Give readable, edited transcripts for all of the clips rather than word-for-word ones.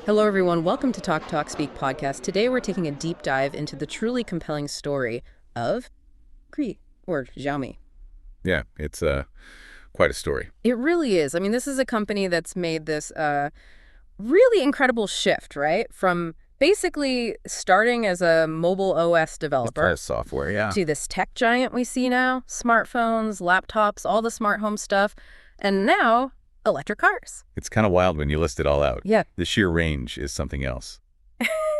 Hello, everyone. Welcome to Talk Talk Speak podcast. Today, we're taking a deep dive into the truly compelling story of Xiaomi. Yeah, it's quite a story. It really is. I mean, this is a company that's made this really incredible shift, right? From basically starting as a mobile OS developer It's software, yeah. to this tech giant we see now, smartphones, laptops, all the smart home stuff, and now electric cars. It's kind of wild when you list it all out. Yeah. The sheer range is something else.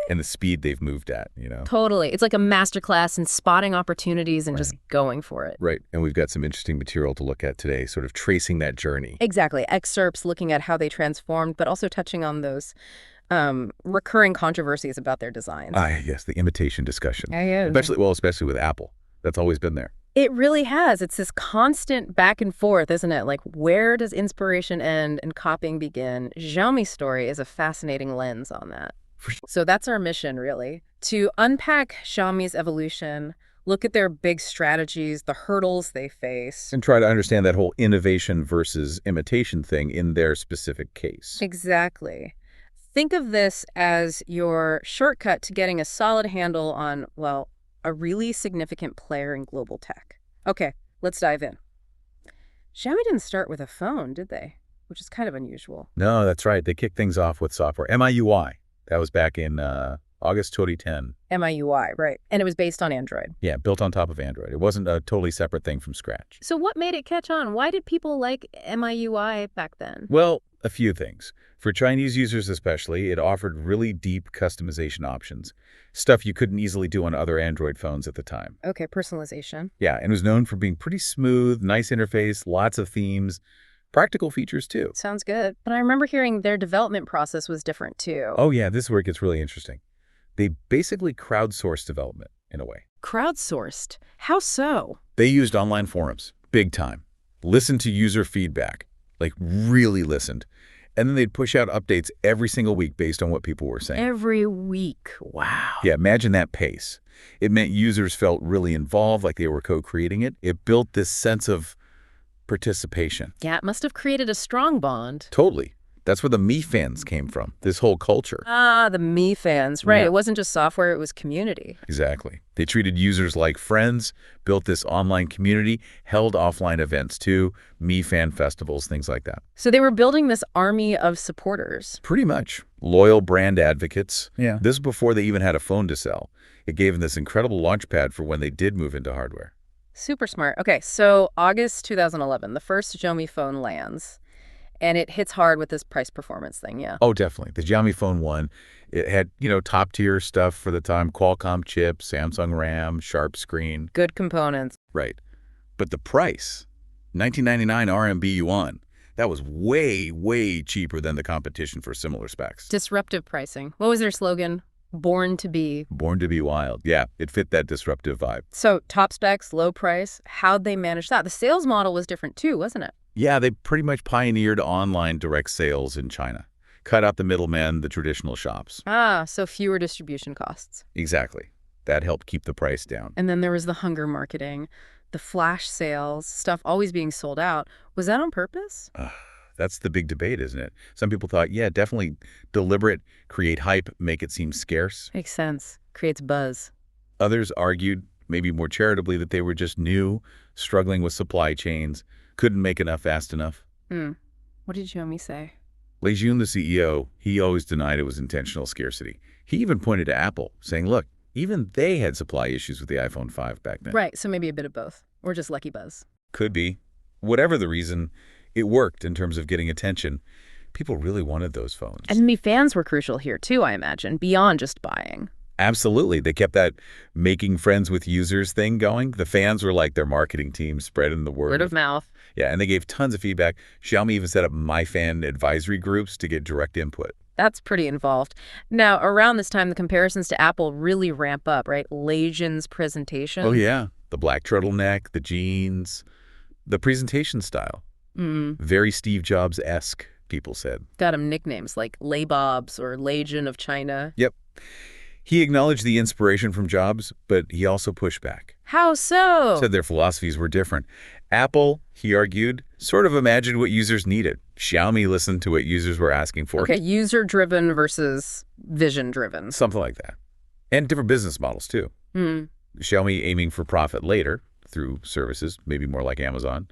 And the speed they've moved at, you know? Totally. It's like a masterclass in spotting opportunities and just going for it. Right. And we've got some interesting material to look at today, sort of tracing that journey. Exactly. Excerpts looking at how they transformed, but also touching on those recurring controversies about their designs. Yes, the imitation discussion. Yeah. Especially with Apple. That's always been there. It really has. It's this constant back and forth, isn't it? Like, where does inspiration end and copying begin? Xiaomi's story is a fascinating lens on that. So that's our mission, really, to unpack Xiaomi's evolution, look at their big strategies, the hurdles they face. And try to understand that whole innovation versus imitation thing in their specific case. Exactly. Think of this as your shortcut to getting a solid handle on, well, a really significant player in global tech. Okay, let's dive in. Xiaomi didn't start with a phone, did they? Which is kind of unusual. No, that's right. They kicked things off with software. MIUI. That was back in August 2010. MIUI, right. And it was based on Android. Yeah, built on top of Android. It wasn't a totally separate thing from scratch. So what made it catch on? Why did people like MIUI back then? Well, a few things. For Chinese users especially, it offered really deep customization options, stuff you couldn't easily do on other Android phones at the time. Okay, personalization. Yeah, and was known for being pretty smooth, nice interface, lots of themes, practical features too. Sounds good. But I remember hearing their development process was different too. Oh yeah, this is where it gets really interesting. They basically crowdsourced development in a way. Crowdsourced? How so? They used online forums, big time. Listened to user feedback, like really listened. And then they'd push out updates every single week based on what people were saying. Every week. Wow. Yeah, imagine that pace. It meant users felt really involved, like they were co-creating it. It built this sense of participation. Yeah, it must have created a strong bond. Totally. That's where the Mi fans came from, this whole culture. Ah, the Mi fans. Right. Yeah. It wasn't just software, it was community. Exactly. They treated users like friends, built this online community, held offline events too, Mi fan festivals, things like that. So they were building this army of supporters. Pretty much. Loyal brand advocates. Yeah. Mm. This before they even had a phone to sell. It gave them this incredible launchpad for when they did move into hardware. Super smart. Okay, so August 2011, the first Xiaomi phone lands. And it hits hard with this price performance thing, yeah. Oh, definitely. The Xiaomi Phone 1, it had, top tier stuff for the time, Qualcomm chip, Samsung RAM, sharp screen. Good components. Right. But the price, 1999 RMB yuan, that was way, way cheaper than the competition for similar specs. Disruptive pricing. What was their slogan? Born to be. Born to be wild. Yeah, it fit that disruptive vibe. So top specs, low price. How'd they manage that? The sales model was different too, wasn't it? Yeah, they pretty much pioneered online direct sales in China. Cut out the middlemen, the traditional shops. Ah, so fewer distribution costs. Exactly. That helped keep the price down. And then there was the hunger marketing, the flash sales, stuff always being sold out. Was that on purpose? That's the big debate, isn't it? Some people thought, yeah, definitely deliberate, create hype, make it seem scarce. Makes sense. Creates buzz. Others argued, maybe more charitably, that they were just new, struggling with supply chains, couldn't make enough fast enough. What did Xiaomi say? Lei Jun, the CEO, he always denied it was intentional scarcity. He even pointed to Apple, saying, look, even they had supply issues with the iPhone 5 back then. Right, so maybe a bit of both. Or just lucky buzz. Could be. Whatever the reason, it worked in terms of getting attention. People really wanted those phones. And Mi fans were crucial here too, I imagine, beyond just buying. Absolutely. They kept that making friends with users thing going. The fans were like their marketing team, spreading the word. Word of mouth. Yeah, and they gave tons of feedback. Xiaomi even set up My Fan advisory groups to get direct input. That's pretty involved. Now, around this time, the comparisons to Apple really ramp up, right? Lei Jun's presentation. Oh, yeah. The black turtleneck, the jeans, the presentation style. Very Steve Jobs-esque, people said. Got him nicknames like Lei Bobs or Lei Jun of China. Yep. He acknowledged the inspiration from Jobs, but he also pushed back. How so? Said their philosophies were different. Apple, he argued, sort of imagined what users needed. Xiaomi listened to what users were asking for. Okay, user-driven versus vision-driven. Something like that. And different business models, too. Xiaomi aiming for profit later through services, maybe more like Amazon.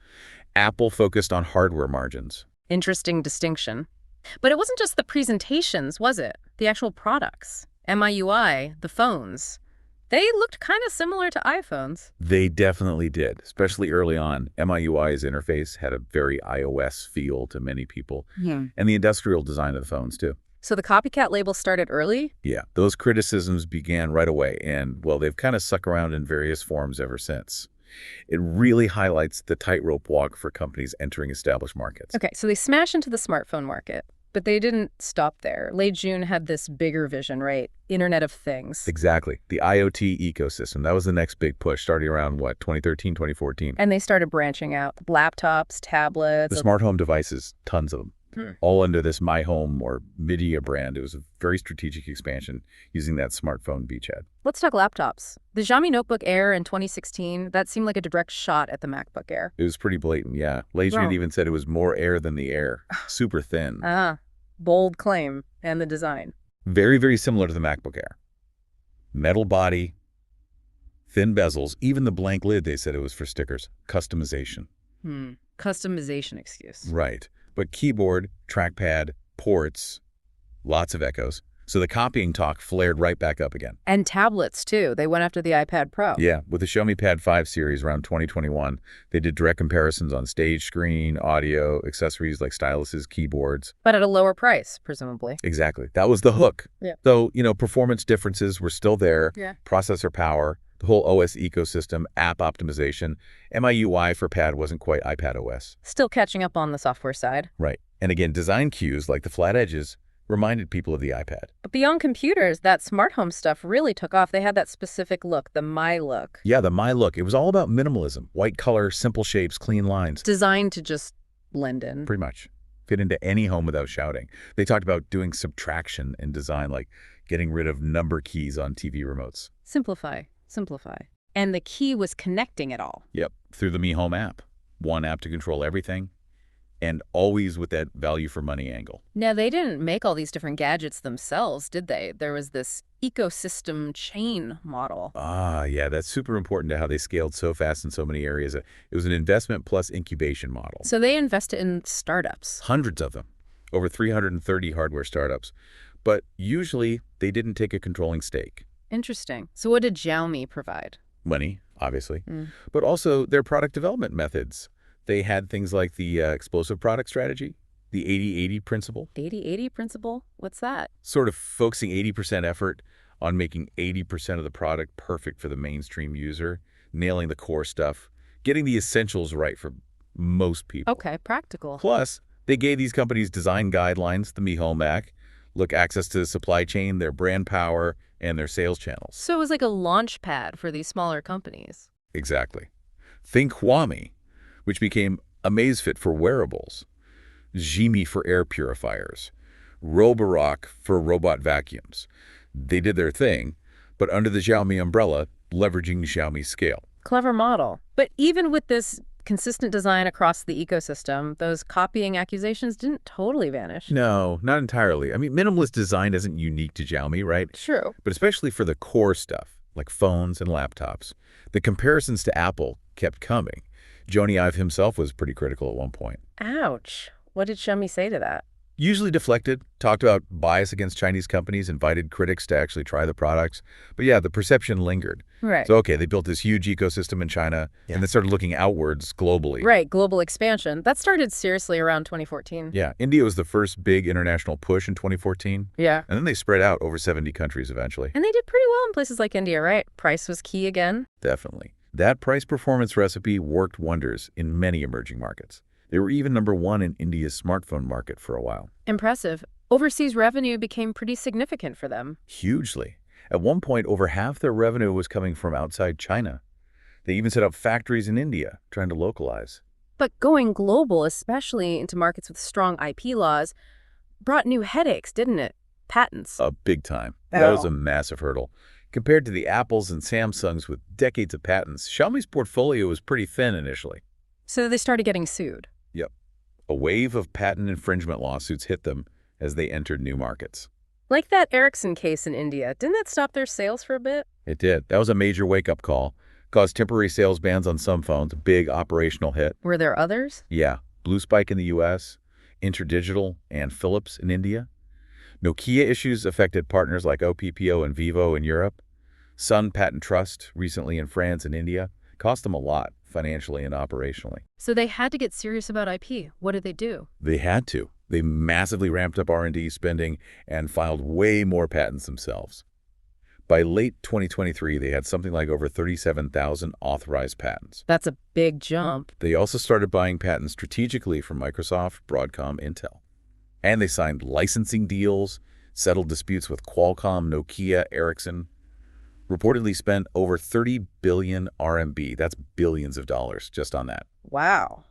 Apple focused on hardware margins. Interesting distinction. But it wasn't just the presentations, was it? The actual products. MIUI, the phones. They looked kind of similar to iPhones. They definitely did, especially early on. MIUI's interface had a very iOS feel to many people. And the industrial design of the phones, too. So the copycat label started early? Yeah, those criticisms began right away, and, well, they've kind of stuck around in various forms ever since. It really highlights the tightrope walk for companies entering established markets. Okay, so they smash into the smartphone market, but they didn't stop there. Lei Jun had this bigger vision, right? Internet of Things. Exactly. The IoT ecosystem. That was the next big push, starting around, 2013, 2014. And they started branching out. Laptops, tablets. The smart home devices, tons of them. All under this My Home or Media brand. It was a very strategic expansion using that smartphone beachhead. Let's talk laptops. The Xiaomi Notebook Air in 2016, that seemed like a direct shot at the MacBook Air. It was pretty blatant, yeah. Lei Jun even said it was more Air than the Air. Super thin. Bold claim. And the design. Very, very similar to the MacBook Air. Metal body, thin bezels, even the blank lid, they said it was for stickers. Customization. Customization excuse. Right. But keyboard, trackpad, ports, lots of echoes. So the copying talk flared right back up again. And tablets, too. They went after the iPad Pro. Yeah, with the Xiaomi Pad 5 series around 2021, they did direct comparisons on stage screen, audio, accessories like styluses, keyboards. But at a lower price, presumably. Exactly. That was the hook. Yeah. Though, performance differences were still there. Yeah. Processor power, the whole OS ecosystem, app optimization. MIUI for Pad wasn't quite iPad OS. Still catching up on the software side. Right. And again, design cues like the flat edges reminded people of the iPad. But beyond computers, that smart home stuff really took off. They had that specific look, the My look. Yeah, the My look. It was all about minimalism. White color, simple shapes, clean lines. Designed to just blend in. Pretty much. Fit into any home without shouting. They talked about doing subtraction in design, like getting rid of number keys on TV remotes. Simplify. And the key was connecting it all. Yep, through the Mi Home app. One app to control everything, and always with that value for money angle. Now, they didn't make all these different gadgets themselves, did they? There was this ecosystem chain model. Yeah, that's super important to how they scaled so fast in so many areas. It was an investment plus incubation model. So they invested in startups. Hundreds of them, over 330 hardware startups. But usually, they didn't take a controlling stake. Interesting. So what did Xiaomi provide? Money, obviously, but also their product development methods. They had things like the explosive product strategy, the 80-80 principle. 80-80 principle? What's that? Sort of focusing 80% effort on making 80% of the product perfect for the mainstream user, nailing the core stuff, getting the essentials right for most people. Okay, practical. Plus, they gave these companies design guidelines, the Mi Home app, access to the supply chain, their brand power, and their sales channels. So it was like a launch pad for these smaller companies. Exactly. Think Xiaomi, which became Amazfit for wearables, Xiaomi for air purifiers, Roborock for robot vacuums. They did their thing, but under the Xiaomi umbrella, leveraging Xiaomi's scale. Clever model. But even with this consistent design across the ecosystem, those copying accusations didn't totally vanish. No, not entirely. I mean, minimalist design isn't unique to Xiaomi, right? True. But especially for the core stuff, like phones and laptops, the comparisons to Apple kept coming. Jony Ive himself was pretty critical at one point. Ouch. What did Xiaomi say to that? Usually deflected, talked about bias against Chinese companies, invited critics to actually try the products. But yeah, the perception lingered. Right. So, okay, they built this huge ecosystem in China, and then started looking outwards globally. Right, global expansion. That started seriously around 2014. Yeah, India was the first big international push in 2014. Yeah. And then they spread out over 70 countries eventually. And they did pretty well in places like India, right? Price was key again. Definitely. That price-performance recipe worked wonders in many emerging markets. They were even #1 in India's smartphone market for a while. Impressive. Overseas revenue became pretty significant for them. Hugely. At one point, over half their revenue was coming from outside China. They even set up factories in India, trying to localize. But going global, especially into markets with strong IP laws, brought new headaches, didn't it? Patents. Big time. That was a massive hurdle. Compared to the Apples and Samsungs with decades of patents, Xiaomi's portfolio was pretty thin initially. So they started getting sued. Yep. A wave of patent infringement lawsuits hit them as they entered new markets. Like that Ericsson case in India. Didn't that stop their sales for a bit? It did. That was a major wake-up call. Caused temporary sales bans on some phones, a big operational hit. Were there others? Yeah. Blue Spike in the U.S., InterDigital, and Philips in India. Nokia issues affected partners like OPPO and Vivo in Europe. Sun Patent Trust recently in France and India. Cost them a lot, financially and operationally. So they had to get serious about IP. What did they do? They had to. They massively ramped up R&D spending and filed way more patents themselves. By late 2023, they had something like over 37,000 authorized patents. That's a big jump. They also started buying patents strategically from Microsoft, Broadcom, Intel. And they signed licensing deals, settled disputes with Qualcomm, Nokia, Ericsson. Reportedly spent over 30 billion RMB. That's billions of dollars just on that. Wow.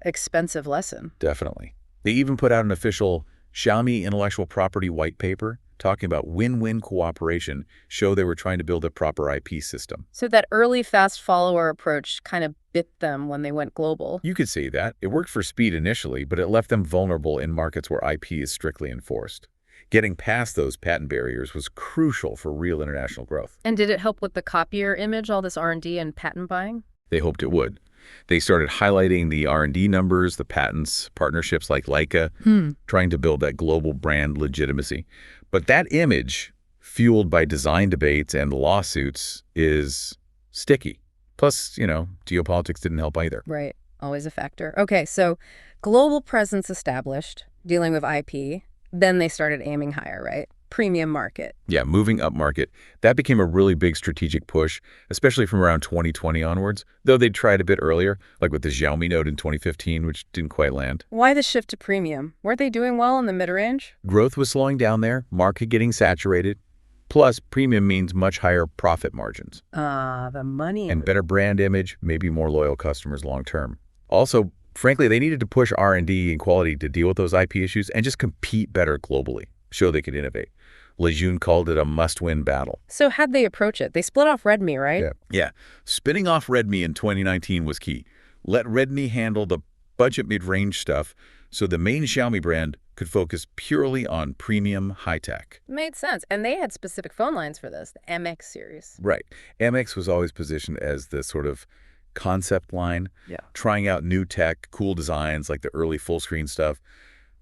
Expensive lesson. Definitely. They even put out an official Xiaomi intellectual property white paper talking about win-win cooperation, show they were trying to build a proper IP system. So that early fast follower approach kind of bit them when they went global. You could say that. It worked for speed initially, but it left them vulnerable in markets where IP is strictly enforced. Getting past those patent barriers was crucial for real international growth. And did it help with the copier image, all this R&D and patent buying? They hoped it would. They started highlighting the R&D numbers, the patents, partnerships like Leica, trying to build that global brand legitimacy. But that image, fueled by design debates and lawsuits, is sticky. Plus, geopolitics didn't help either. Right. Always a factor. Okay, so global presence established, dealing with IP. Then they started aiming higher, right? Premium market. Yeah, moving up market. That became a really big strategic push, especially from around 2020 onwards, though they'd tried a bit earlier, like with the Xiaomi Note in 2015, which didn't quite land. Why the shift to premium? Weren't they doing well in the mid-range? Growth was slowing down there, market getting saturated. Plus, premium means much higher profit margins. The money. And better brand image, maybe more loyal customers long term. Also, frankly, they needed to push R&D and quality to deal with those IP issues and just compete better globally, show they could innovate. Lejeune called it a must-win battle. So how'd they approach it? They split off Redmi, right? Yeah. Spinning off Redmi in 2019 was key. Let Redmi handle the budget mid-range stuff so the main Xiaomi brand could focus purely on premium high-tech. Made sense. And they had specific phone lines for this, the MX series. Right. MX was always positioned as the sort of concept line, trying out new tech, cool designs like the early full-screen stuff,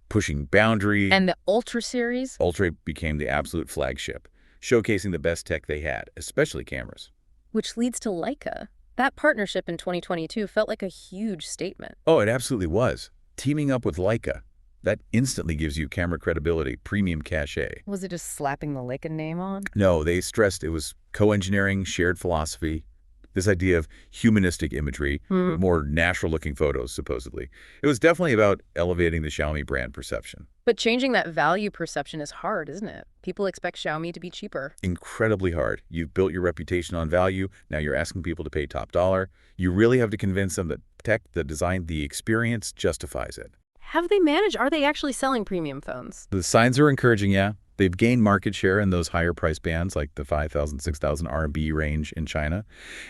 pushing boundaries. And the Ultra series? Ultra became the absolute flagship, showcasing the best tech they had, especially cameras. Which leads to Leica. That partnership in 2022 felt like a huge statement. Oh, it absolutely was. Teaming up with Leica, that instantly gives you camera credibility, premium cachet. Was it just slapping the Leica name on? No, they stressed it was co-engineering, shared philosophy, this idea of humanistic imagery, more natural-looking photos, supposedly. It was definitely about elevating the Xiaomi brand perception. But changing that value perception is hard, isn't it? People expect Xiaomi to be cheaper. Incredibly hard. You've built your reputation on value. Now you're asking people to pay top dollar. You really have to convince them that tech, the design, the experience justifies it. Have they managed? Are they actually selling premium phones? The signs are encouraging, yeah. They've gained market share in those higher price bands like the 5,000, 6,000 RMB range in China.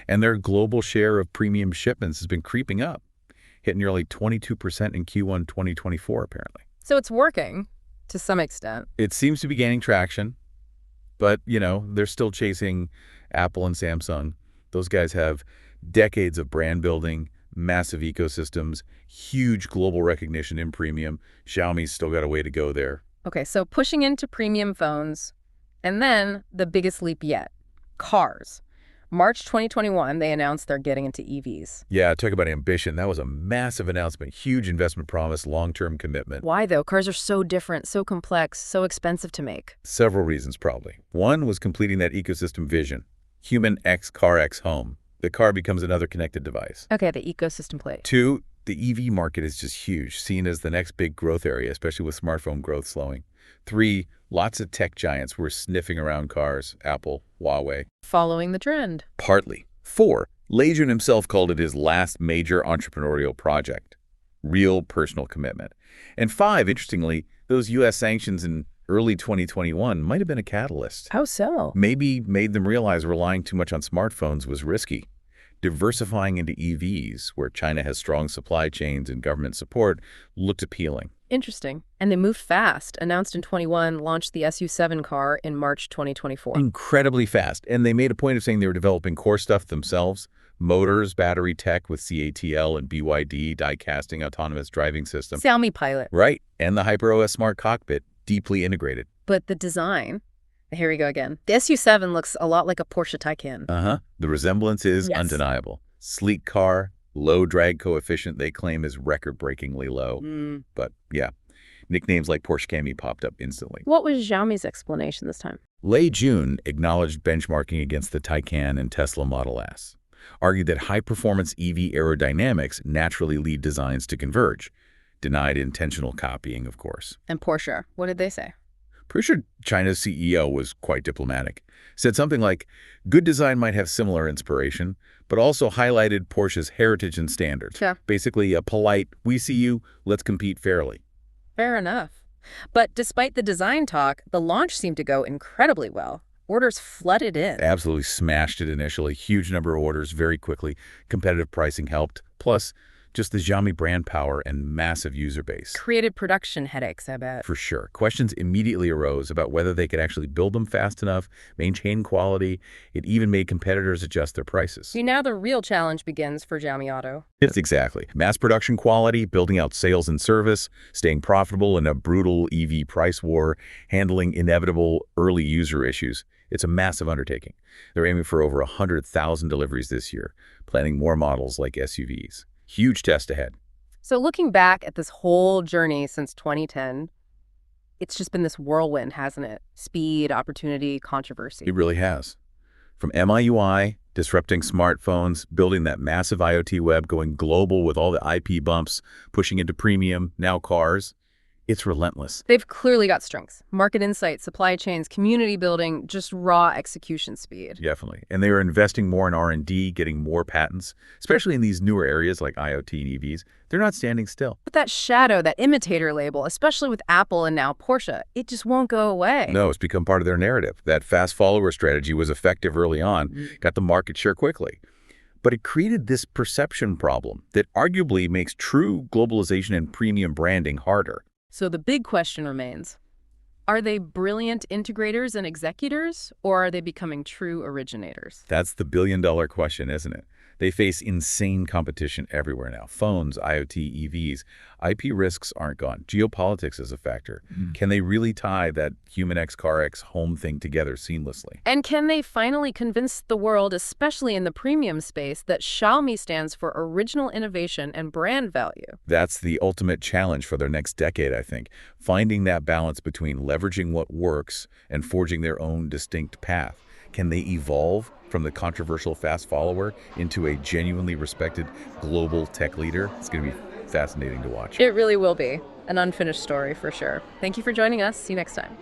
And their global share of premium shipments has been creeping up, hit nearly 22% in Q1 2024, apparently. So it's working to some extent. It seems to be gaining traction, but, they're still chasing Apple and Samsung. Those guys have decades of brand building, massive ecosystems, huge global recognition in premium. Xiaomi's still got a way to go there. Okay, so pushing into premium phones, and then the biggest leap yet, cars. March 2021, they announced they're getting into EVs. Yeah, talk about ambition. That was a massive announcement, huge investment promise, long-term commitment. Why, though? Cars are so different, so complex, so expensive to make. Several reasons, probably. One was completing that ecosystem vision. Human X, car X, home. The car becomes another connected device. Okay, the ecosystem play. Two, the EV market is just huge, seen as the next big growth area, especially with smartphone growth slowing. Three, lots of tech giants were sniffing around cars, Apple, Huawei. Following the trend. Partly. Four, Lejeune himself called it his last major entrepreneurial project. Real personal commitment. And five, interestingly, those U.S. sanctions in early 2021 might have been a catalyst. How so? Maybe made them realize relying too much on smartphones was risky. Diversifying into EVs, where China has strong supply chains and government support, looked appealing. Interesting. And they moved fast. Announced in 21, launched the SU7 car in March 2024. Incredibly fast. And they made a point of saying they were developing core stuff themselves: motors, battery tech with CATL and BYD, die-casting autonomous driving system. Xiaomi Pilot. Right. And the HyperOS smart cockpit, deeply integrated. But the design, here we go again. The SU7 looks a lot like a Porsche Taycan. The resemblance is undeniable. Sleek car, low drag coefficient they claim is record-breakingly low. But yeah, nicknames like Porsche Cami popped up instantly. What was Xiaomi's explanation this time? Lei Jun acknowledged benchmarking against the Taycan and Tesla Model S, argued that high-performance EV aerodynamics naturally lead designs to converge, denied intentional copying, of course. And Porsche, what did they say? Pretty sure China's CEO was quite diplomatic. Said something like, good design might have similar inspiration, but also highlighted Porsche's heritage and standards. Yeah. Basically a polite, we see you, let's compete fairly. Fair enough. But despite the design talk, the launch seemed to go incredibly well. Orders flooded in. Absolutely smashed it initially. Huge number of orders very quickly. Competitive pricing helped. Plus, just the Xiaomi brand power and massive user base. Created production headaches, I bet. For sure. Questions immediately arose about whether they could actually build them fast enough, maintain quality. It even made competitors adjust their prices. See, now the real challenge begins for Xiaomi Auto. It's exactly. Mass production quality, building out sales and service, staying profitable in a brutal EV price war, handling inevitable early user issues. It's a massive undertaking. They're aiming for over 100,000 deliveries this year, planning more models like SUVs. Huge test ahead. So looking back at this whole journey since 2010, it's just been this whirlwind, hasn't it? Speed, opportunity, controversy. It really has. From MIUI, disrupting smartphones, building that massive IoT web, going global with all the IP bumps, pushing into premium, now cars. It's relentless. They've clearly got strengths. Market insight, supply chains, community building, just raw execution speed. Definitely. And they are investing more in R&D, getting more patents, especially in these newer areas like IoT and EVs. They're not standing still. But that shadow, that imitator label, especially with Apple and now Porsche, it just won't go away. No, it's become part of their narrative. That fast follower strategy was effective early on, got the market share quickly. But it created this perception problem that arguably makes true globalization and premium branding harder. So the big question remains, are they brilliant integrators and executors, or are they becoming true originators? That's the billion-dollar question, isn't it? They face insane competition everywhere now. Phones, IoT, EVs. IP risks aren't gone. Geopolitics is a factor. Can they really tie that human X, car X, home thing together seamlessly? And can they finally convince the world, especially in the premium space, that Xiaomi stands for original innovation and brand value? That's the ultimate challenge for their next decade, I think. Finding that balance between leveraging what works and forging their own distinct path. Can they evolve from the controversial fast follower into a genuinely respected global tech leader? It's going to be fascinating to watch. It really will be. An unfinished story for sure. Thank you for joining us. See you next time.